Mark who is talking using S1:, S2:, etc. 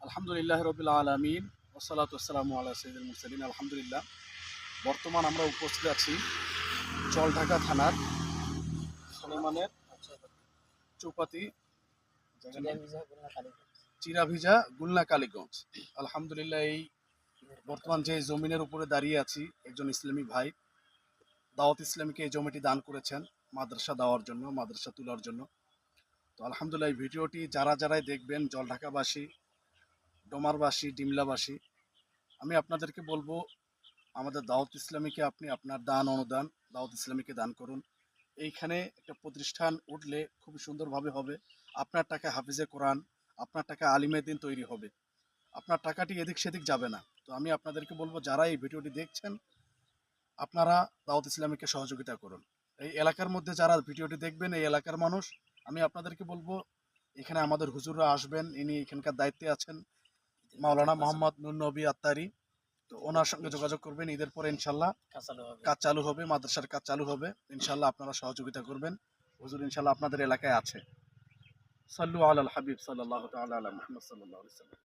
S1: আলহামদুলিল্লাহ রবিল আলমিন ওসালাতু আসসালামু আলা সাইয়্যিদিল মুরসালিন। আলহামদুলিল্লাহ, বর্তমান আমরা উপস্থিত আছি জলঢাকা থানার সুলেমানের চৌপাতি চিরাভিজা গুলনা কালীগঞ্জ। আলহামদুলিল্লাহ, এই বর্তমান যে জমিনের উপরে দাঁড়িয়ে আছি, একজন ইসলামী ভাই দাওয়াত ইসলামীকে এই জমিটি দান করেছেন মাদ্রাসা দেওয়ার জন্য, মাদ্রাসা তোলার জন্য। তো আলহামদুলিল্লাহ, এই ভিডিওটি যারাই দেখবেন, জলঢাকাবাসী, ডোমারবাসী, ডিমলাবাসী, আমি আপনাদেরকে বলবো আমাদের দাওয়াত ইসলামীকে আপনি আপনার দান অনুদান দাওয়াত ইসলামীকে দান করুন। এইখানে একটা প্রতিষ্ঠান উঠলে খুব সুন্দরভাবে হবে। আপনার টাকা হাফিজে কোরআন, আপনার টাকা আলিমে দিন তৈরি হবে, আপনার টাকাটি এদিক সেদিক যাবে না। তো আমি আপনাদেরকে বলবো, যারা এই ভিডিওটি দেখছেন, আপনারা দাওয়াত ইসলামীকে সহযোগিতা করুন। এই এলাকার মধ্যে যারা ভিডিওটি দেখবেন, এই এলাকার মানুষ, আমি আপনাদেরকে বলবো, এখানে আমাদের হুজুররা আসবেন, ইনি এখানকার দায়িত্বে আছেন, মাওলানা মোহাম্মদ নুর নবী আত্তারি। তো ওনার সঙ্গে যোগাযোগ করবেন, ঈদের পরে ইনশাল্লাহ কাজ চালু হবে, মাদ্রাসার কাজ চালু হবে। ইনশাল্লাহ আপনারা সহযোগিতা করবেন। হুজুর ইনশাল্লাহ আপনাদের এলাকায় আছে। সাল্লু আলাল হাবিব সাল্লাল্লাহু তাআলা আলা মুহাম্মদ সাল্লাল্লাহু আলাইহি ওয়াসাল্লাম।